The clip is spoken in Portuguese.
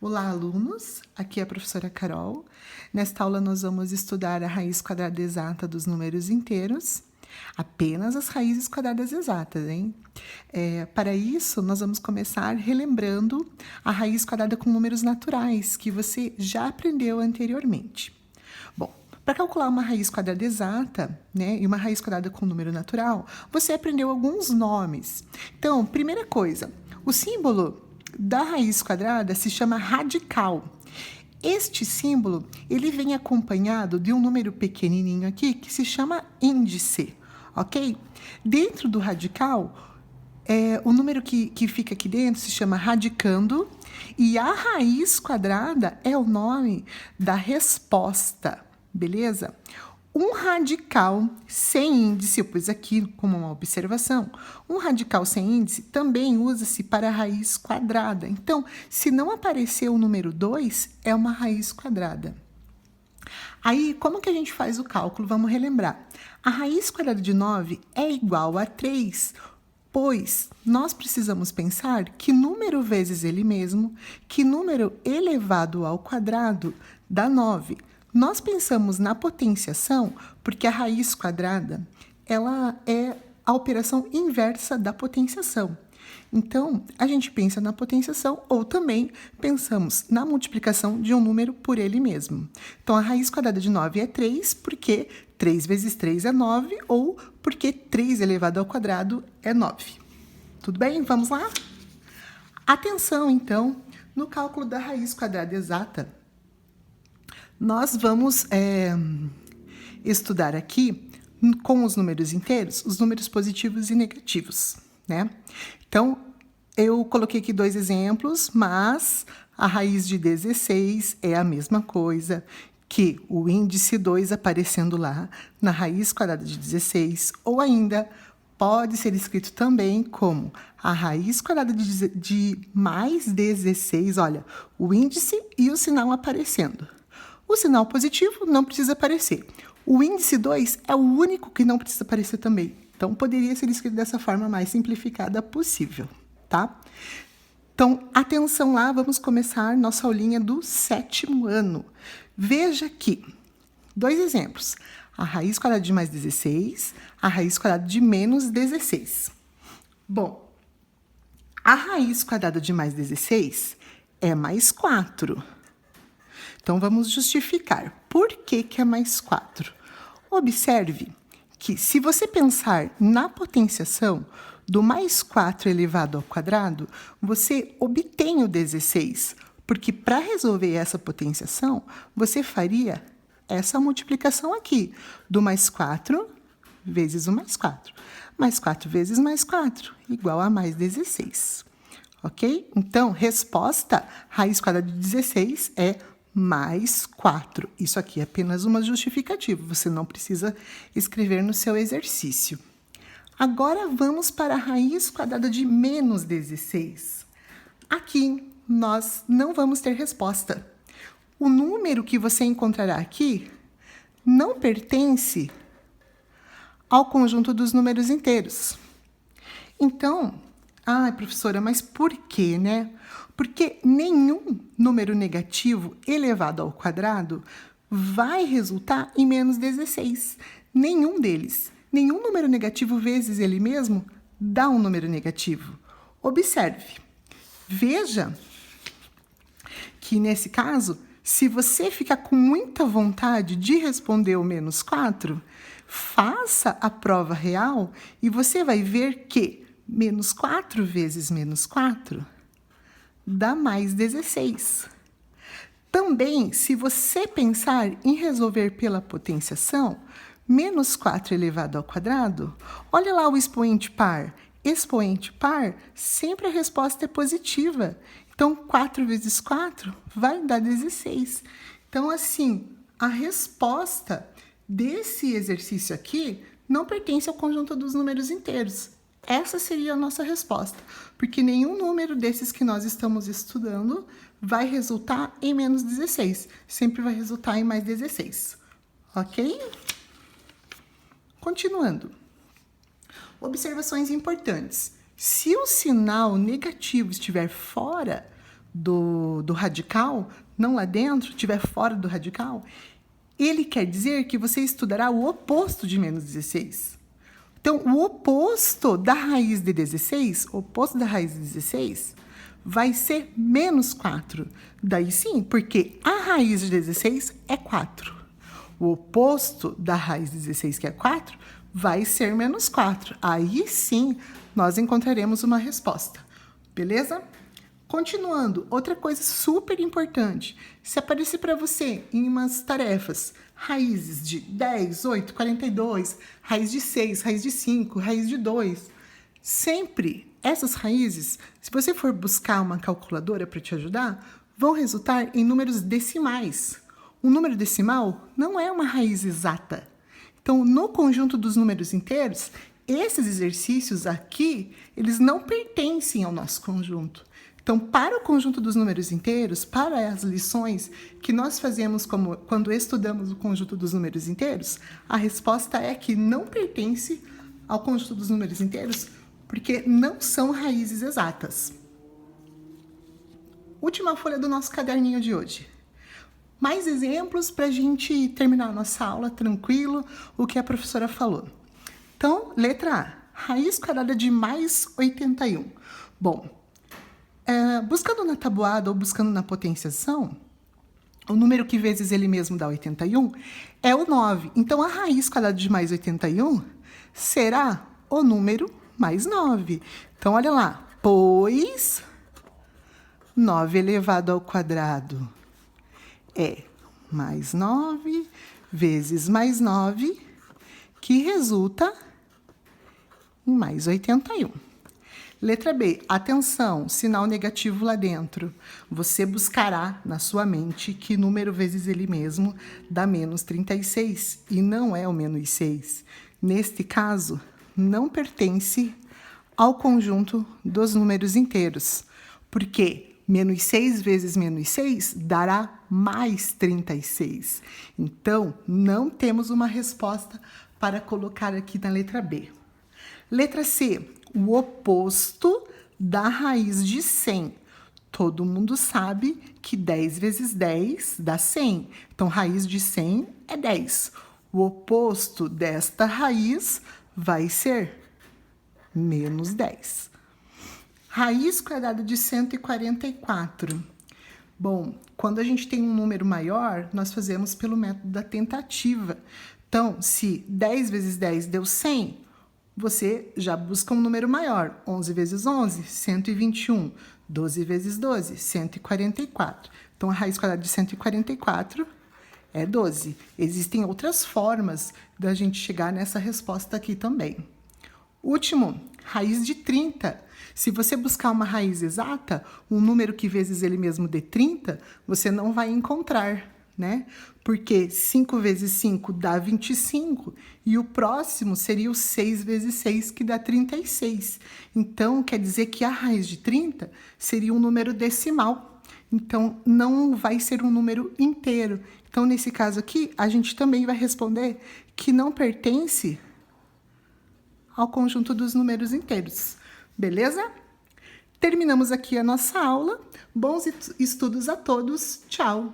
Olá, alunos! Aqui é a professora Carol. Nesta aula, nós vamos estudar a raiz quadrada exata dos números inteiros. Apenas as raízes quadradas exatas, hein? Para isso, nós vamos começar relembrando a raiz quadrada com números naturais, que você já aprendeu anteriormente. Bom, para calcular uma raiz quadrada exata, né, e uma raiz quadrada com número natural, você aprendeu alguns nomes. Então, primeira coisa, o símbolo da raiz quadrada se chama radical. Este símbolo, ele vem acompanhado de um número pequenininho aqui que se chama índice, ok? Dentro do radical, o número que fica aqui dentro se chama radicando e a raiz quadrada é o nome da resposta, beleza? Um radical sem índice, eu pus aqui como uma observação, um radical sem índice também usa-se para a raiz quadrada. Então, se não aparecer o número 2, é uma raiz quadrada. Aí, como que a gente faz o cálculo? Vamos relembrar. A raiz quadrada de 9 é igual a 3, pois nós precisamos pensar que número vezes ele mesmo, que número elevado ao quadrado dá 9. Nós pensamos na potenciação porque a raiz quadrada ela é a operação inversa da potenciação. Então, a gente pensa na potenciação ou também pensamos na multiplicação de um número por ele mesmo. Então, a raiz quadrada de 9 é 3 porque 3 vezes 3 é 9 ou porque 3 elevado ao quadrado é 9. Tudo bem? Vamos lá? Atenção, então, no cálculo da raiz quadrada exata. Nós vamos estudar aqui, com os números inteiros, os números positivos e negativos, né? Então, eu coloquei aqui 2 exemplos, mas a raiz de 16 é a mesma coisa que o índice 2 aparecendo lá na raiz quadrada de 16, ou ainda pode ser escrito também como a raiz quadrada de mais 16, olha, o índice e o sinal aparecendo. O sinal positivo não precisa aparecer. O índice 2 é o único que não precisa aparecer também. Então, poderia ser escrito dessa forma mais simplificada possível, tá? Então, atenção lá, vamos começar nossa aulinha do 7º ano. Veja aqui, 2 exemplos. A raiz quadrada de mais 16, a raiz quadrada de menos 16. Bom, a raiz quadrada de mais 16 é mais 4. Então, vamos justificar. Por que é mais 4? Observe que, se você pensar na potenciação do mais 4 elevado ao quadrado, você obtém o 16, porque para resolver essa potenciação, você faria essa multiplicação aqui, do mais 4 vezes o mais 4. Mais 4 vezes mais 4, igual a mais 16. Ok? Então, resposta, raiz quadrada de 16 é mais 4. Isso aqui é apenas uma justificativa, você não precisa escrever no seu exercício. Agora, vamos para a raiz quadrada de menos 16. Aqui, nós não vamos ter resposta. O número que você encontrará aqui não pertence ao conjunto dos números inteiros. Então, professora, mas por quê, né? Porque nenhum número negativo elevado ao quadrado vai resultar em menos 16. Nenhum deles. Nenhum número negativo vezes ele mesmo dá um número negativo. Observe. Veja que, nesse caso, se você ficar com muita vontade de responder o menos 4, faça a prova real e você vai ver que menos 4 vezes menos 4 dá mais 16. Também, se você pensar em resolver pela potenciação, menos 4 elevado ao quadrado, olha lá o expoente par. Expoente par, sempre a resposta é positiva. Então, 4 vezes 4 vai dar 16. Então, assim, a resposta desse exercício aqui não pertence ao conjunto dos números inteiros. Essa seria a nossa resposta, porque nenhum número desses que nós estamos estudando vai resultar em menos 16, sempre vai resultar em mais 16, ok? Continuando. Observações importantes. Se o sinal negativo estiver fora do radical, não lá dentro, estiver fora do radical, ele quer dizer que você estudará o oposto de menos 16. Então, o oposto da raiz de 16, vai ser menos 4. Daí sim, porque a raiz de 16 é 4. O oposto da raiz de 16, que é 4, vai ser menos 4. Aí sim, nós encontraremos uma resposta. Beleza? Continuando, outra coisa super importante. Se aparecer para você em umas tarefas, raízes de 10, 8, 42, raiz de 6, raiz de 5, raiz de 2, sempre essas raízes, se você for buscar uma calculadora para te ajudar, vão resultar em números decimais. Um número decimal não é uma raiz exata. Então, no conjunto dos números inteiros, esses exercícios aqui, eles não pertencem ao nosso conjunto. Então, para o conjunto dos números inteiros, para as lições que nós fazemos quando estudamos o conjunto dos números inteiros, a resposta é que não pertence ao conjunto dos números inteiros, porque não são raízes exatas. Última folha do nosso caderninho de hoje. Mais exemplos para a gente terminar a nossa aula tranquilo, o que a professora falou. Então, letra A, raiz quadrada de mais 81. Bom, buscando na tabuada ou buscando na potenciação, o número que vezes ele mesmo dá 81 é o 9. Então, a raiz quadrada de mais 81 será o número mais 9. Então, olha lá, pois 9 elevado ao quadrado é mais 9 vezes mais 9, que resulta em mais 81. Letra B, atenção, sinal negativo lá dentro. Você buscará na sua mente que número vezes ele mesmo dá menos 36, e não é o menos 6. Neste caso, não pertence ao conjunto dos números inteiros, porque menos 6 vezes menos 6 dará mais 36. Então, não temos uma resposta para colocar aqui na letra B. Letra C, o oposto da raiz de 100. Todo mundo sabe que 10 vezes 10 dá 100. Então, raiz de 100 é 10. O oposto desta raiz vai ser menos 10. Raiz quadrada de 144. Bom, quando a gente tem um número maior, nós fazemos pelo método da tentativa. Então, se 10 vezes 10 deu 100, você já busca um número maior. 11 vezes 11, 121. 12 vezes 12, 144. Então, a raiz quadrada de 144 é 12. Existem outras formas da gente chegar nessa resposta aqui também. Último, raiz de 30. Se você buscar uma raiz exata, um número que vezes ele mesmo dê 30, você não vai encontrar, né? Porque 5 vezes 5 dá 25, e o próximo seria o 6 vezes 6, que dá 36. Então, quer dizer que a raiz de 30 seria um número decimal. Então, não vai ser um número inteiro. Então, nesse caso aqui, a gente também vai responder que não pertence ao conjunto dos números inteiros. Beleza? Terminamos aqui a nossa aula. Bons estudos a todos. Tchau!